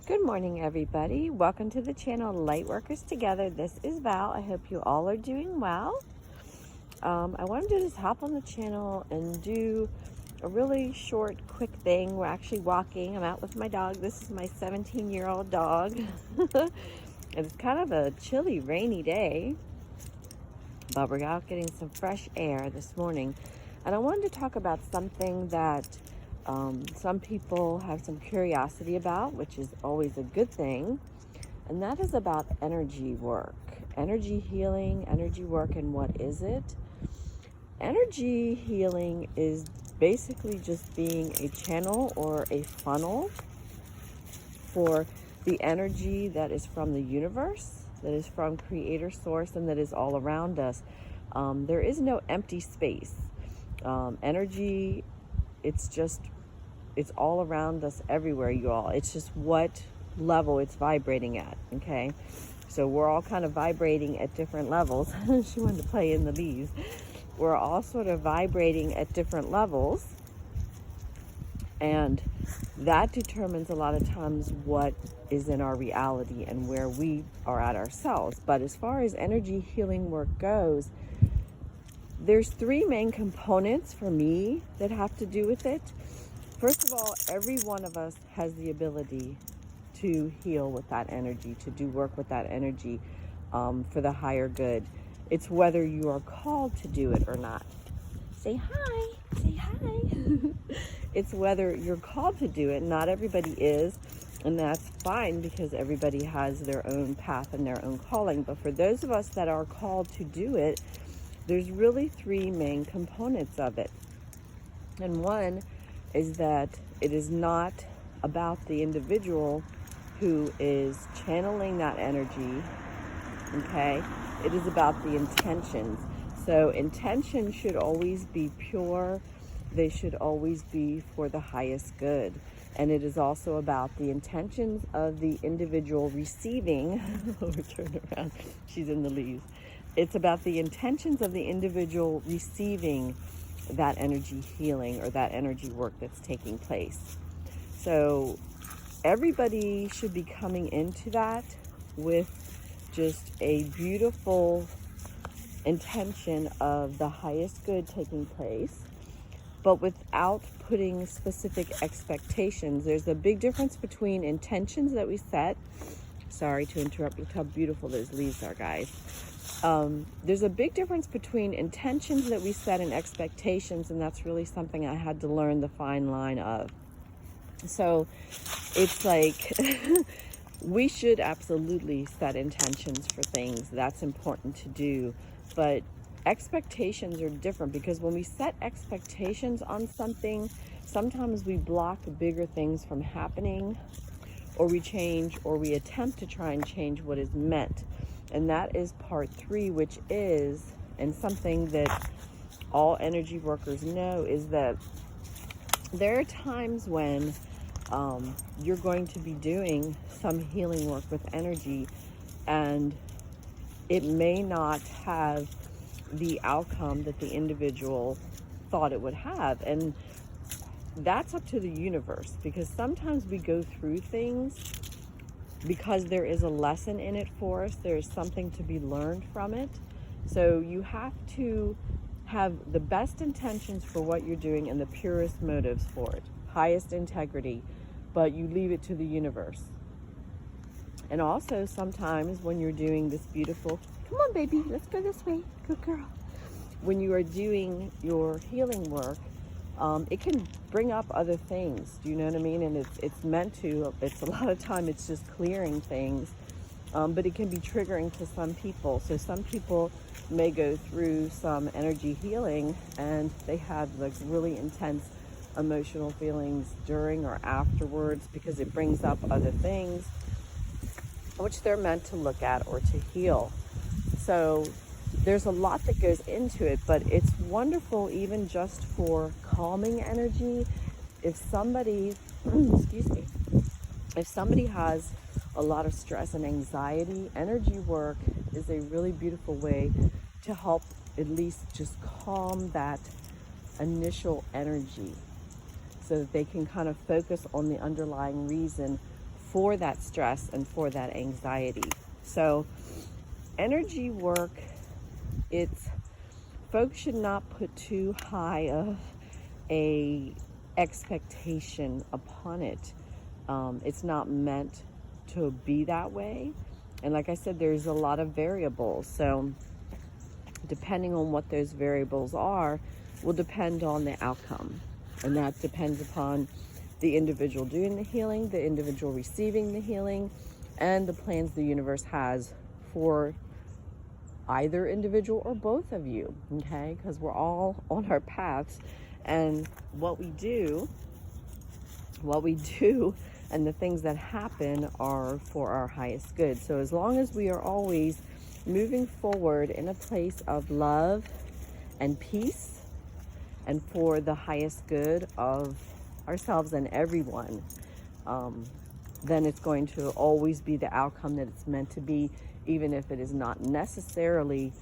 Good morning, everybody. Welcome to the channel Lightworkers Together. This is Val. I hope you all are doing well. I wanted to just hop on the channel and do a really short, quick thing. We're actually walking. I'm out with my dog. This is my 17-year-old dog. It's kind of a chilly, rainy day, but we're out getting some fresh air this morning. And I wanted to talk about something that some people have some curiosity about, which is always a good thing, and that is about energy work, energy healing, energy work, and what is it? Energy healing is basically just being a channel or a funnel for the energy that is from the universe, that is from Creator Source, and that is all around us. There is no empty space. Energy, it's all around us everywhere, you all. It's just what level it's vibrating at, okay? So we're all kind of vibrating at different levels. She wanted to play in the leaves. We're all sort of vibrating at different levels, and that determines a lot of times what is in our reality and where we are at ourselves. But as far as energy healing work goes, there's three main components for me that have to do with it. First of all, every one of us has the ability to heal with that energy, to do work with that energy for the higher good. It's whether you are called to do it or not. Say hi, say hi. It's whether you're called to do it. Not everybody is, and that's fine because everybody has their own path and their own calling. But for those of us that are called to do it, there's really three main components of it. And one is that it is not about the individual who is channeling that energy, okay? It is about the intentions. So intentions should always be pure. They should always be for the highest good. And it is also about the intentions of the individual receiving. We're turning around. She's in the leaves. It's about the intentions of the individual receiving that energy healing or that energy work that's taking place. So everybody should be coming into that with just a beautiful intention of the highest good taking place, but without putting specific expectations. There's a big difference between intentions that we set. Sorry to interrupt. Look how beautiful those leaves are, guys. There's a big difference between intentions that we set and expectations, and that's really something I had to learn the fine line of. So it's like we should absolutely set intentions for things. That's important to do, but expectations are different, because when we set expectations on something, sometimes we block bigger things from happening, or we change, or we attempt to try and change what is meant. And that is part 3, which is, and something that all energy workers know, is that there are times when you're going to be doing some healing work with energy, and it may not have the outcome that the individual thought it would have. And that's up to the universe, because sometimes we go through things because there is a lesson in it for us. There's something to be learned from it. So you have to have the best intentions for what you're doing and the purest motives for it, highest integrity, but you leave it to the universe. And also sometimes when you're doing this beautiful, come on baby, let's go this way, good girl. When you are doing your healing work, it can bring up other things. Do you know what I mean? And it's meant to. It's a lot of time it's just clearing things, but it can be triggering to some people. So some people may go through some energy healing and they have like really intense emotional feelings during or afterwards, because it brings up other things which they're meant to look at or to heal. So there's a lot that goes into it, but it's wonderful even just for calming energy. If somebody, excuse me, if somebody has a lot of stress and anxiety, energy work is a really beautiful way to help at least just calm that initial energy, so that they can kind of focus on the underlying reason for that stress and for that anxiety. So energy work, folks should not put too high of a expectation upon it. It's not meant to be that way. And like I said, there's a lot of variables. So depending on what those variables are will depend on the outcome. And that depends upon the individual doing the healing, the individual receiving the healing, and the plans the universe has for either individual or both of you, okay? Because we're all on our paths, and what we do and the things that happen are for our highest good. So as long as we are always moving forward in a place of love and peace and for the highest good of ourselves and everyone, then it's going to always be the outcome that it's meant to be, even if it is not necessarily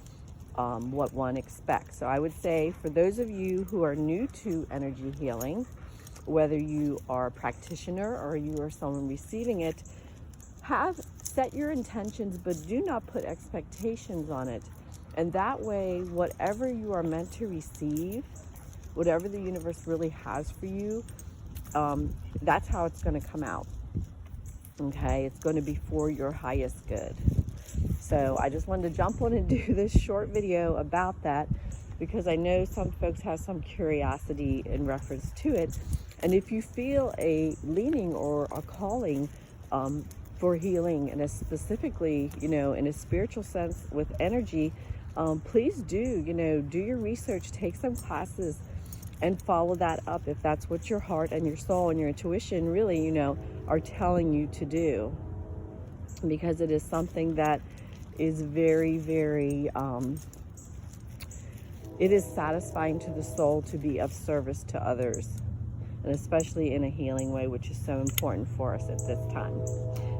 what one expects. So I would say for those of you who are new to energy healing, whether you are a practitioner or you are someone receiving it, set your intentions, but do not put expectations on it. And that way, whatever you are meant to receive, whatever the universe really has for you, that's how it's going to come out. Okay, it's going to be for your highest good. So I just wanted to jump on and do this short video about that, because I know some folks have some curiosity in reference to it. And if you feel a leaning or a calling for healing, and specifically, in a spiritual sense with energy, please do your research, take some classes, and follow that up if that's what your heart and your soul and your intuition really, are telling you to do. Because it is something that is very, very, it is satisfying to the soul to be of service to others, and especially in a healing way, which is so important for us at this time.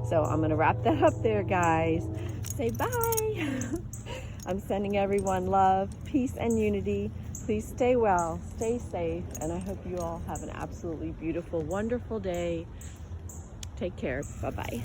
So I'm going to wrap that up there, guys. Say bye. I'm sending everyone love, peace, and unity. Please stay well, stay safe, and I hope you all have an absolutely beautiful, wonderful day. Take care. Bye-bye.